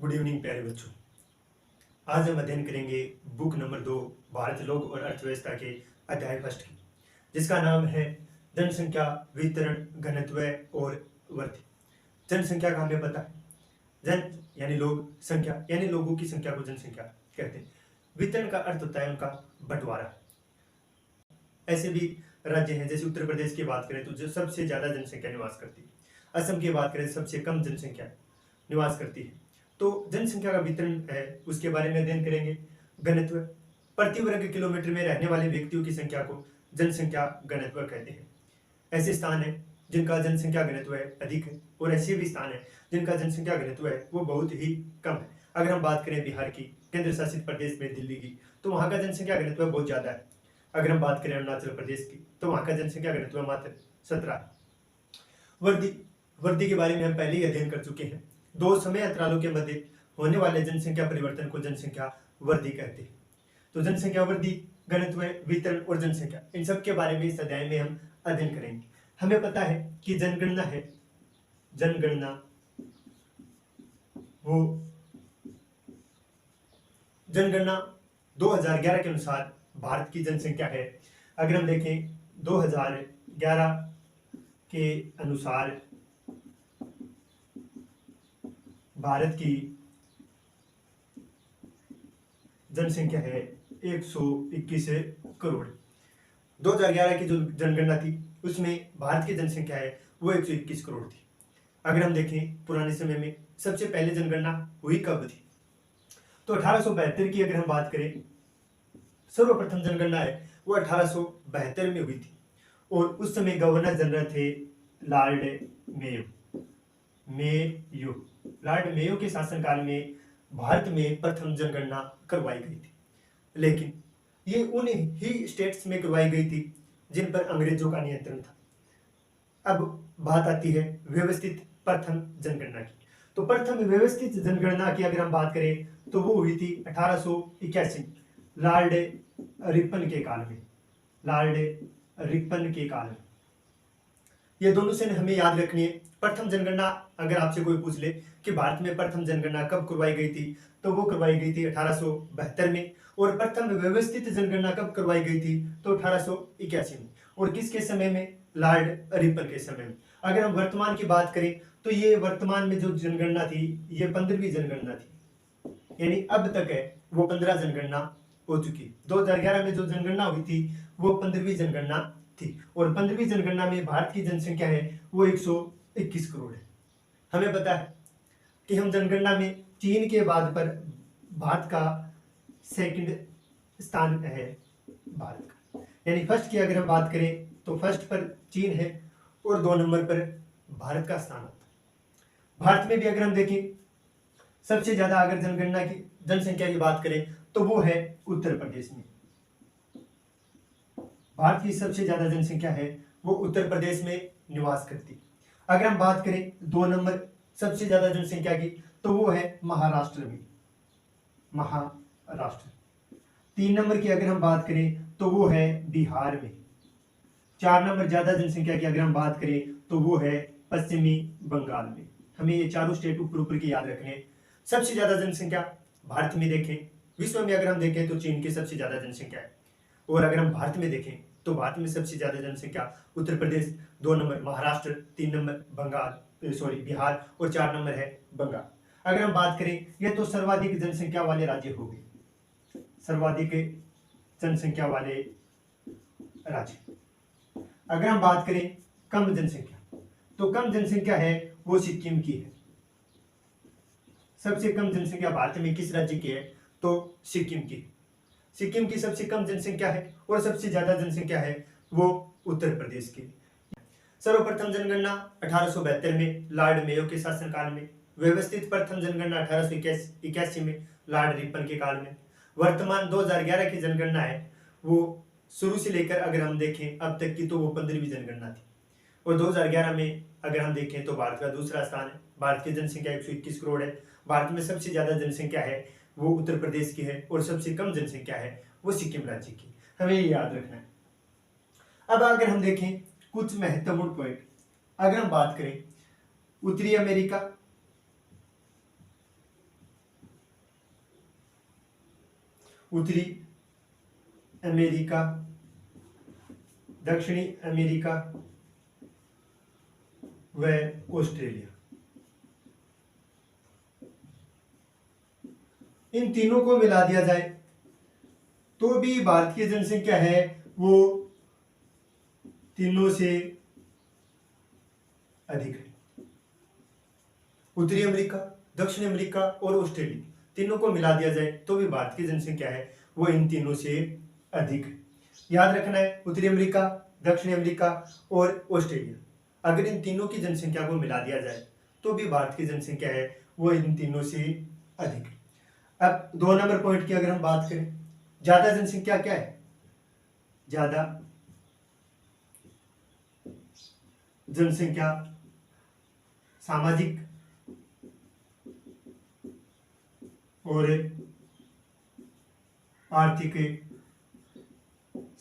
Good evening प्यारे बच्चों। आज हम अध्ययन करेंगे बुक नंबर 2 भारत लोक और अर्थव्यवस्था के अध्याय फर्स्ट की, जिसका नाम है जनसंख्या वितरण घनत्व और वृद्धि। जनसंख्या का हमें पता है, जन यानी लोग, संख्या यानी लोगों की संख्या को जनसंख्या कहते हैं। वितरण का अर्थ होता है उनका बंटवारा। ऐसे भी राज्य हैं, जैसे उत्तर प्रदेश की बात करें तो जो सबसे ज्यादा जनसंख्या निवास करती है, असम की बात करें सबसे कम जनसंख्या निवास करती है। तो जनसंख्या का वितरण है, उसके बारे में अध्ययन करेंगे। घनत्व, प्रति वर्ग किलोमीटर में रहने वाले व्यक्तियों की संख्या को जनसंख्या घनत्व कहते हैं। ऐसे स्थान है जिनका जनसंख्या घनत्व है अधिक है, और ऐसे भी स्थान है जिनका जनसंख्या घनत्व है वो बहुत ही कम है। अगर हम बात करें बिहार की, केंद्र शासित प्रदेश में दिल्ली की, तो वहाँ का जनसंख्या घनत्व बहुत ज्यादा है। अगर हम बात करें अरुणाचल प्रदेश की, तो वहाँ का जनसंख्या घनत्व मात्र 17 है। वृद्धि, वृद्धि के बारे में हम पहले ही अध्ययन कर चुके हैं। दो समय अंतरालों के मध्य होने वाले जनसंख्या परिवर्तन को जनसंख्या वृद्धि कहते हैं। तो जनसंख्या वृद्धि, घनत्व, वितरण और जनसंख्या, इन सब के बारे में इस अध्याय में हम अध्ययन करेंगे। हमें पता है कि जनगणना है, जनगणना वो जनगणना 2011 के अनुसार भारत की जनसंख्या है। अगर हम देखें 2011 के अनुसार भारत की जनसंख्या है 121 करोड़। 2011 की जो जनगणना थी उसमें भारत की जनसंख्या है वो 121 करोड़ थी। अगर हम देखें पुराने समय में सबसे पहले जनगणना हुई कब थी, तो 1872 की अगर हम बात करें, सर्वप्रथम जनगणना है वो 1872 में हुई थी, और उस समय गवर्नर जनरल थे लॉर्ड मेयो। लॉर्ड मेयो के शासनकाल में भारत में प्रथम जनगणना करवाई गई थी, लेकिन ये उन ही स्टेट्स में करवाई गई थी जिन पर अंग्रेजों का नियंत्रण था। अब बात आती है व्यवस्थित प्रथम जनगणना की। तो प्रथम व्यवस्थित जनगणना की अगर हम बात करें तो वो हुई थी 1881 लॉर्ड रिपन के काल में। लॉर्ड रिपन के काल में ये दोनों से हमें याद रखनी है। प्रथम जनगणना अगर आपसे कोई पूछ ले कि भारत में प्रथम जनगणना कब करवाई गई थी, तो वो करवाई गई थी 1872 में। और प्रथम व्यवस्थित जनगणना कब करवाई गई थी, तो 1881 में। और किसके समय में, लॉर्ड रिपन के समय में। अगर हम वर्तमान की बात करें तो ये वर्तमान में जो जनगणना थी ये 15वीं जनगणना थी, यानी अब तक है वो 15 जनगणना हो चुकी। 2011 में जो जनगणना हुई थी वो 15वीं जनगणना थी, और 15वीं जनगणना में भारत की जनसंख्या है वो 121 करोड़ है। हमें पता है कि हम जनगणना में चीन के बाद पर भारत का सेकंड स्थान है भारत का, यानी फर्स्ट की अगर हम बात करें तो फर्स्ट पर चीन है और 2 नंबर पर भारत का स्थान आता है। भारत में भी अगर हम देखें सबसे ज्यादा अगर जनगणना की जनसंख्या की बात करें तो वो है उत्तर प्रदेश में। भारत की सबसे ज्यादा जनसंख्या है वो उत्तर प्रदेश में निवास करती। अगर हम बात करें 2 नंबर सबसे ज्यादा जनसंख्या की तो वो है महाराष्ट्र में, महाराष्ट्र। 3 नंबर की अगर हम बात करें तो वो है बिहार में। 4 नंबर ज्यादा जनसंख्या की अगर हम बात करें तो वो है पश्चिमी बंगाल में। हमें ये चारों स्टेट ऊपर ऊपर की याद रखने। सबसे ज्यादा जनसंख्या भारत में देखें, विश्व में अगर हम देखें तो चीन की सबसे ज्यादा जनसंख्या है, और अगर हम भारत में देखें तो भारत में सबसे ज्यादा जनसंख्या उत्तर प्रदेश, 2 नंबर महाराष्ट्र, 3 नंबर बिहार, और 4 नंबर है बंगाल। अगर हम बात करें, ये तो सर्वाधिक जनसंख्या वाले राज्य हो गए, सर्वाधिक जनसंख्या वाले राज्य। अगर हम बात करें कम जनसंख्या, तो कम जनसंख्या है वो सिक्किम की है। सबसे कम जनसंख्या भारत में किस राज्य की है, तो सिक्किम की। सिक्किम की सबसे कम जनसंख्या है, और सबसे ज्यादा जनसंख्या है वो उत्तर प्रदेश की। सर्वप्रथम जनगणना 1872 में लॉर्ड मेयो के शासनकाल में। व्यवस्थित प्रथम जनगणना 1881 में लॉर्ड रिपन के काल में। वर्तमान 2011 की जनगणना है वो शुरू से लेकर अगर हम देखें अब तक की तो वो 15वीं जनगणना थी, और 2011 में अगर हम देखें तो भारत का दूसरा स्थान है। भारत की जनसंख्या 121 करोड़ है। भारत में सबसे ज्यादा जनसंख्या है वो उत्तर प्रदेश की है, और सबसे कम जनसंख्या है वो सिक्किम राज्य की। हमें ये याद रखना है। अब अगर हम देखें कुछ महत्वपूर्ण पॉइंट, अगर हम बात करें उत्तरी अमेरिका, उत्तरी अमेरिका, दक्षिणी अमेरिका व ऑस्ट्रेलिया, इन तीनों को मिला दिया जाए तो भी भारत की जनसंख्या है वो तीनों से अधिक है। उत्तरी अमेरिका, दक्षिण अमेरिका और ऑस्ट्रेलिया तीनों को मिला दिया जाए तो भी भारत की जनसंख्या है वो इन तीनों से अधिक है। याद रखना है, उत्तरी अमेरिका, दक्षिण अमेरिका और ऑस्ट्रेलिया, अगर इन तीनों की जनसंख्या को मिला दिया जाए तो भी भारत की जनसंख्या है वो इन तीनों से अधिक है। अब 2 नंबर पॉइंट की अगर हम बात करें, ज्यादा जनसंख्या क्या है? ज्यादा जनसंख्या सामाजिक और आर्थिक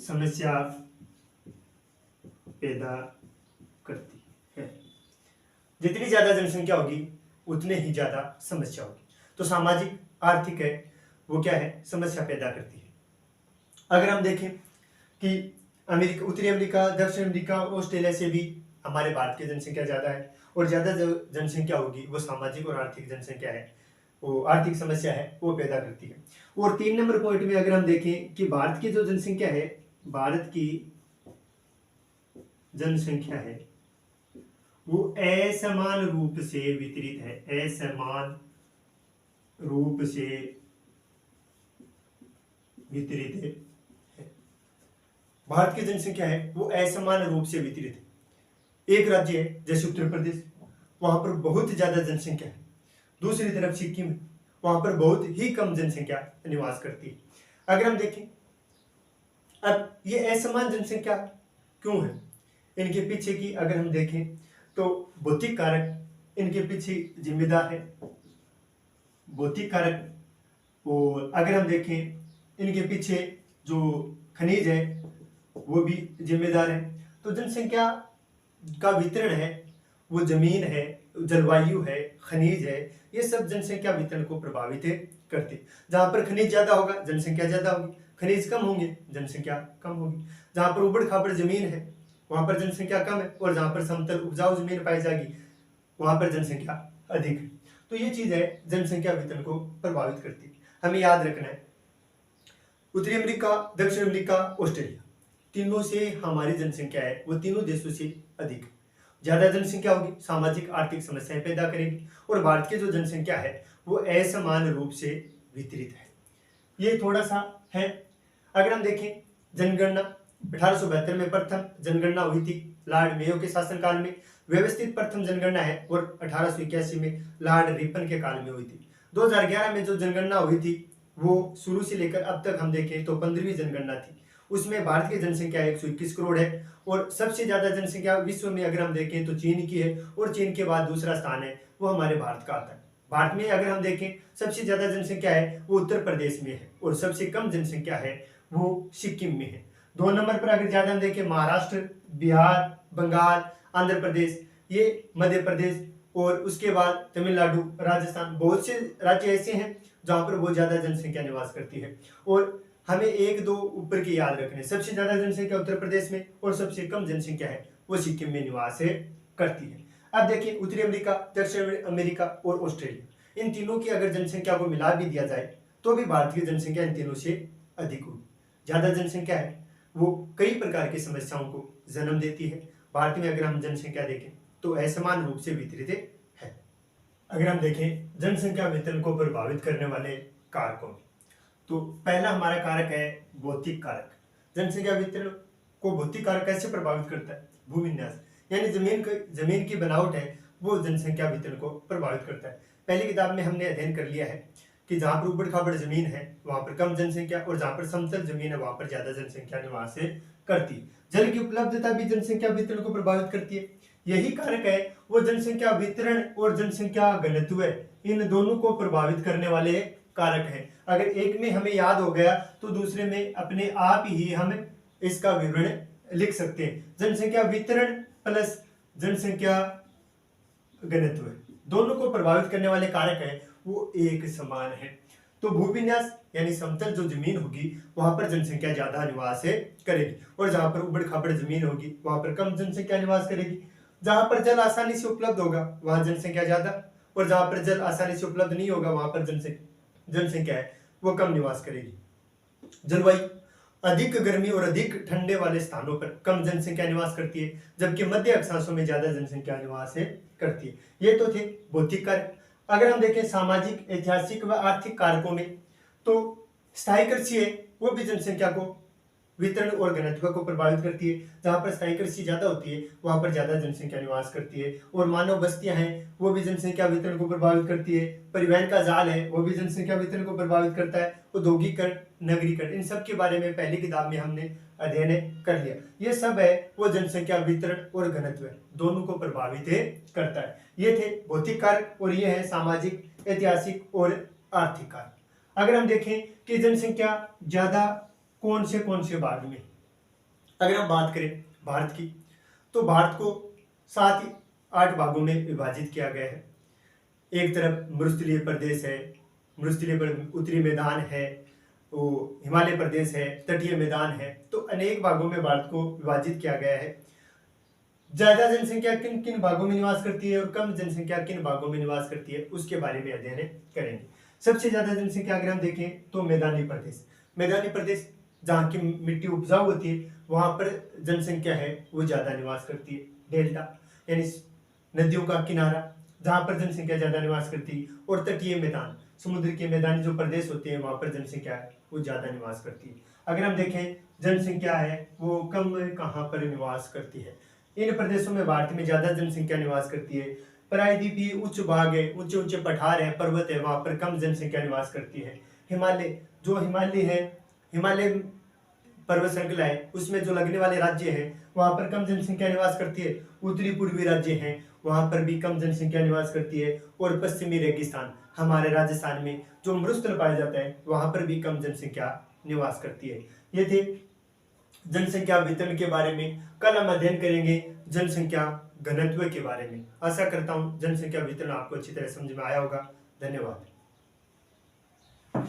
समस्या पैदा करती है। जितनी ज्यादा जनसंख्या होगी उतने ही ज्यादा समस्या होगी। तो सामाजिक आर्थिक है वो क्या है? समस्या पैदा करती है। अगर हम देखें कि अमेरिका, उत्तरी अमेरिका, दक्षिण अमेरिका और ऑस्ट्रेलिया से भी हमारे भारत की जनसंख्या ज्यादा है और ज्यादा जो जनसंख्या होगी वो सामाजिक और आर्थिक जनसंख्या है वो आर्थिक समस्या है वो पैदा करती है। और 3 नंबर पॉइंट में अगर हम देखें कि भारत की जो जनसंख्या है, भारत की जनसंख्या है वो असमान रूप से वितरित है, असमान रूप से वितरित है। भारत की जनसंख्या है वो असमान रूप से वितरित है। एक राज्य है जैसे उत्तर प्रदेश, वहां पर बहुत ज्यादा जनसंख्या है, दूसरी तरफ सिक्किम है, वहां पर बहुत ही कम जनसंख्या निवास करती है। अगर हम देखें अब ये असमान जनसंख्या क्यों है, इनके पीछे की अगर हम देखें तो भौतिक कारक इनके पीछे जिम्मेदार है, भौतिक कारक। और अगर हम देखें इनके पीछे जो खनिज है वो भी जिम्मेदार है। तो जनसंख्या का वितरण है वो जमीन है, जलवायु है, खनिज है, ये सब जनसंख्या वितरण को प्रभावित करते। जहां पर खनिज ज्यादा होगा जनसंख्या ज्यादा होगी, खनिज कम होंगे जनसंख्या कम होगी। जहां पर उबड़ खाबड़ जमीन है वहां पर जनसंख्या कम है और जहां पर समतल उपजाऊ जमीन पाई जाएगी वहां पर जनसंख्या अधिक है। तो ये चीज है जनसंख्या वितरण को प्रभावित करती है। हमें याद रखना है उत्तरी अमेरिका, दक्षिण अमेरिका, ऑस्ट्रेलिया तीनों से हमारी जनसंख्या है वो तीनों देशों से अधिक है। ज्यादा जनसंख्या होगी सामाजिक आर्थिक समस्याएं पैदा करेगी और भारत की जो जनसंख्या है वो असमान रूप से वितरित है। ये थोड़ा सा है। अगर हम देखें जनगणना 1872 में प्रथम जनगणना हुई थी लॉर्ड मेयो के शासनकाल में, व्यवस्थित प्रथम जनगणना है और 1881 में लॉर्ड रिपन के काल में हुई थी। 2011 में जो जनगणना हुई थी वो शुरू से लेकर अब तक हम देखें तो 15वीं जनगणना थी। उसमें भारत की जनसंख्या 121 करोड़ है और सबसे ज्यादा जनसंख्या विश्व में अगर हम देखें तो चीन की है और चीन के बाद दूसरा स्थान है वो हमारे भारत का आता है। भारत में अगर हम देखें सबसे ज्यादा जनसंख्या है वो उत्तर प्रदेश में है और सबसे कम जनसंख्या है वो सिक्किम में है। 2 नंबर पर अगर ज्यादा हम देखें महाराष्ट्र, बिहार, बंगाल, आंध्र प्रदेश, ये मध्य प्रदेश और उसके बाद तमिलनाडु, राजस्थान, बहुत से राज्य ऐसे हैं जहां पर बहुत ज्यादा जनसंख्या निवास करती है। और हमें 1-2 ऊपर के याद रखने, सबसे ज्यादा जनसंख्या उत्तर प्रदेश में और सबसे कम जनसंख्या है वो सिक्किम में निवास करती है। अब देखिए उत्तरी अमेरिका, दक्षिण अमेरिका और ऑस्ट्रेलिया इन तीनों की अगर जनसंख्या को मिला भी दिया जाए तो भी भारत की जनसंख्या इन तीनों से अधिक होगी। ज्यादा जनसंख्या है वो कई प्रकार की समस्याओं को जन्म देती है। भारत में अगर हम जनसंख्या देखें तो असमान रूप से वितरित है। अगर हम देखें जनसंख्या वितरण को प्रभावित करने वाले कारकों में तो पहला हमारा कारक है भौतिक कारक। जनसंख्या वितरण को भौतिक कारक कैसे प्रभावित करता है? भूविन्यास, यानी जमीन की बनावट है वो जनसंख्या वितरण को प्रभावित करता है। पहली किताब में हमने अध्ययन कर लिया है कि जहां पर ऊबड़ खाबड़ जमीन है वहां पर कम जनसंख्या और जहां पर समतल जमीन है वहां पर ज्यादा जनसंख्या निवास करती है। जल की उपलब्धता भी जनसंख्या वितरण को प्रभावित करती है। यही कारक है वो जनसंख्या वितरण और जनसंख्या घनत्व इन दोनों को प्रभावित करने वाले कारक है। अगर एक में हमें याद हो गया तो दूसरे में अपने आप ही हम इसका विवरण लिख सकते हैं। जनसंख्या वितरण प्लस जनसंख्या घनत्व दोनों को प्रभावित करने वाले कारक है वो एक समान है। तो भूविन्यास यानी समतल जो जमीन होगी वहां पर जनसंख्या ज्यादा निवास है करेगी, और जहां पर उबड़ खाबड़ जमीन होगी वहां पर कम जनसंख्या निवास करेगी। जहां पर जल आसानी से उपलब्ध होगा वहां जनसंख्या ज्यादा, और जहां पर जल आसानी से उपलब्ध नहीं होगा वहां पर जनसंख्या है वो कम निवास करेगी। जलवायु अधिक गर्मी और अधिक ठंडे वाले स्थानों पर कम जनसंख्या निवास करती है, जबकि मध्य अक्षांशों में ज्यादा जनसंख्या निवास है करती है। ये तो थे भौतिक कारक। अगर हम देखें सामाजिक, ऐतिहासिक व आर्थिक कारकों में, तो स्थायी कृषि है वो भी जनसंख्या को वितरण और घनत्व को प्रभावित करती है। जहां पर स्थायी कृषि ज्यादा होती है वहां पर ज्यादा जनसंख्या निवास करती है। और मानव बस्तियां हैं वो भी जनसंख्या वितरण को प्रभावित करती है। परिवहन का जाल है वो भी जनसंख्या वितरण को प्रभावित करता है। औद्योगिकरण, नगरीकरण, इन सब के बारे में पहली किताब में हमने अध्ययन कर लिया। ये सब है वो जनसंख्या वितरण और घनत्व दोनों को प्रभावित करता है। ये थे भौतिक कारक और ये है सामाजिक, ऐतिहासिक और आर्थिक कारक। अगर हम देखें कि जनसंख्या ज्यादा कौन से भाग में, अगर हम बात करें भारत की, तो भारत को 7-8 भागों में विभाजित किया गया है। एक तरफ मरुस्थलीय प्रदेश है, मरुस्थलीय पर उत्तरी मैदान है, वो हिमालय प्रदेश है, तटीय मैदान है, तो अनेक भागों में भारत को विभाजित किया गया है। ज्यादा जनसंख्या किन किन भागों में निवास करती है और कम जनसंख्या किन भागों में निवास करती है उसके बारे में अध्ययन करेंगे। सबसे ज्यादा जनसंख्या अगर हम देखें तो मैदानी प्रदेश जहाँ की मिट्टी उपजाऊ होती है वहां पर जनसंख्या है वो ज्यादा निवास करती है। डेल्टा यानी नदियों का किनारा जहाँ पर जनसंख्या ज्यादा निवास करती है। और तटीय मैदान, समुद्र के मैदानी जो प्रदेश होते हैं वहां पर जनसंख्या है वो ज्यादा निवास करती है। अगर हम देखें जनसंख्या है वो कम कहाँ पर निवास करती है, इन प्रदेशों में भारत में ज्यादा जनसंख्या निवास करती है। प्रायद्वीपीय उच्च भाग है, ऊंचे ऊंचे पठार है, पर्वत है, वहां पर कम जनसंख्या निवास करती है। हिमालय पर्वत श्रृंखला है उसमें जो लगने वाले राज्य हैं वहां पर कम जनसंख्या निवास करती है। उत्तरी पूर्वी राज्य हैं वहां पर भी कम जनसंख्या निवास करती है। और पश्चिमी रेगिस्तान हमारे राजस्थान में जो मरुस्थल पाया जाता है वहां पर भी कम जनसंख्या निवास करती है। ये थे जनसंख्या वितरण के बारे में। कल हम अध्ययन करेंगे जनसंख्या घनत्व के बारे में। आशा करता हूँ जनसंख्या वितरण आपको अच्छी तरह समझ में आया होगा। धन्यवाद।